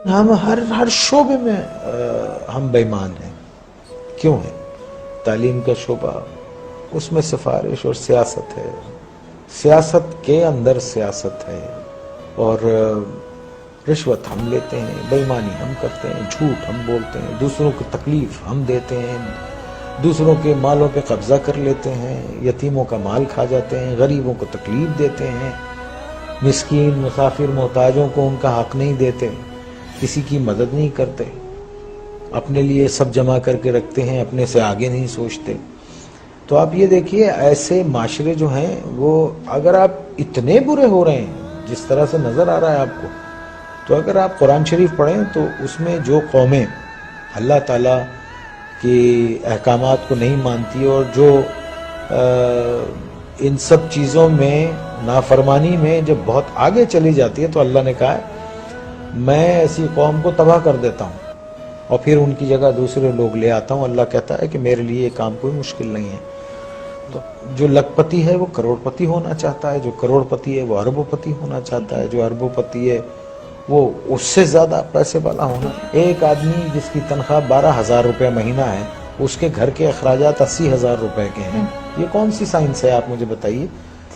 ہم ہر شعبے میں ہم بےمان ہیں. کیوں ہیں؟ تعلیم کا شعبہ، اس میں سفارش اور سیاست ہے، سیاست کے اندر سیاست ہے، اور رشوت ہم لیتے ہیں، بےایمانی ہم کرتے ہیں، جھوٹ ہم بولتے ہیں، دوسروں کو تکلیف ہم دیتے ہیں، دوسروں کے مالوں پہ قبضہ کر لیتے ہیں، یتیموں کا مال کھا جاتے ہیں، غریبوں کو تکلیف دیتے ہیں، مسکین مسافر محتاجوں کو ان کا حق نہیں دیتے، کسی کی مدد نہیں کرتے، اپنے لیے سب جمع کر کے رکھتے ہیں، اپنے سے آگے نہیں سوچتے. تو آپ یہ دیکھیے ایسے معاشرے جو ہیں وہ اگر آپ اتنے برے ہو رہے ہیں جس طرح سے نظر آ رہا ہے آپ کو، تو اگر آپ قرآن شریف پڑھیں تو اس میں جو قومیں اللہ تعالیٰ کی احکامات کو نہیں مانتی اور جو ان سب چیزوں میں نافرمانی میں جب بہت آگے چلی جاتی ہے تو اللہ نے کہا ہے میں ایسی قوم کو تباہ کر دیتا ہوں اور پھر ان کی جگہ دوسرے لوگ لے آتا ہوں. اللہ کہتا ہے کہ میرے لیے یہ کام کوئی مشکل نہیں ہے. تو جو لکھ پتی ہے وہ کروڑ پتی ہونا چاہتا ہے، جو کروڑ پتی ہے وہ اربوں پتی ہونا چاہتا ہے، جو اربوں پتی ہے وہ اس سے زیادہ پیسے والا ہونا. ایک آدمی جس کی تنخواہ 12,000 روپے مہینہ ہے، اس کے گھر کے اخراجات 80,000 روپے کے ہیں. یہ کون سی سائنس ہے آپ مجھے بتائیے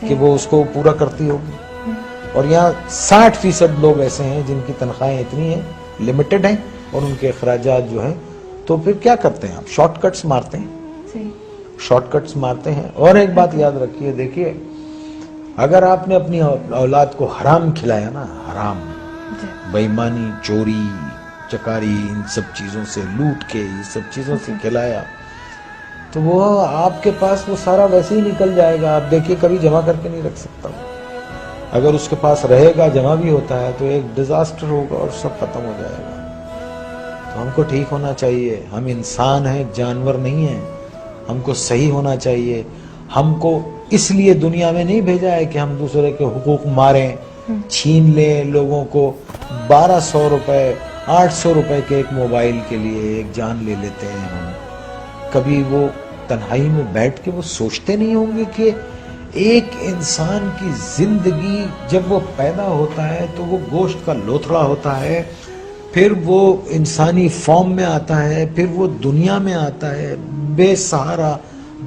کہ وہ اس کو پورا کرتی ہوگی؟ اور یہاں 60% لوگ ایسے ہیں جن کی تنخواہیں اتنی ہیں، لمیٹڈ ہیں، اور ان کے اخراجات جو ہیں. تو پھر کیا کرتے ہیں آپ؟ شارٹ کٹس مارتے ہیں، شارٹ کٹس مارتے ہیں. اور ایک بات یاد رکھیے، دیکھیے اگر آپ نے اپنی اولاد کو حرام کھلایا نا، حرام، بےایمانی، چوری چکاری، ان سب چیزوں سے لوٹ کے یہ سب چیزوں سے کھلایا، تو وہ آپ کے پاس وہ سارا ویسے ہی نکل جائے گا. آپ دیکھیے کبھی جمع کر کے نہیں رکھ سکتا. اگر اس کے پاس رہے گا، جمع بھی ہوتا ہے، تو ایک ڈیزاسٹر ہوگا اور سب ختم ہو جائے گا. تو ہم کو ٹھیک ہونا چاہیے. ہم انسان ہیں، جانور نہیں ہیں. ہم کو صحیح ہونا چاہیے. ہم کو اس لیے دنیا میں نہیں بھیجا ہے کہ ہم دوسرے کے حقوق ماریں، چھین لیں لوگوں کو. 1200 روپے 800 روپے کے ایک موبائل کے لیے ایک جان لے لیتے ہیں ہم. کبھی وہ تنہائی میں بیٹھ کے وہ سوچتے نہیں ہوں گے کہ ایک انسان کی زندگی جب وہ پیدا ہوتا ہے تو وہ گوشت کا لوتھڑا ہوتا ہے، پھر وہ انسانی فارم میں آتا ہے، پھر وہ دنیا میں آتا ہے بے سہارا،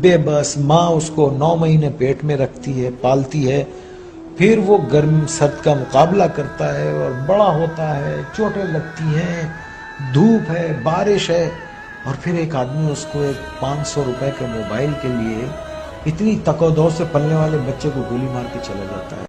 بے بس. ماں اس کو 9 مہینے پیٹ میں رکھتی ہے، پالتی ہے، پھر وہ گرم سرد کا مقابلہ کرتا ہے اور بڑا ہوتا ہے، چوٹیں لگتی ہیں، دھوپ ہے، بارش ہے، اور پھر ایک آدمی اس کو ایک 500 روپے کے موبائل کے لیے اتنی تک و دو سے پلنے والے بچے کو گولی مار کے چلا جاتا ہے.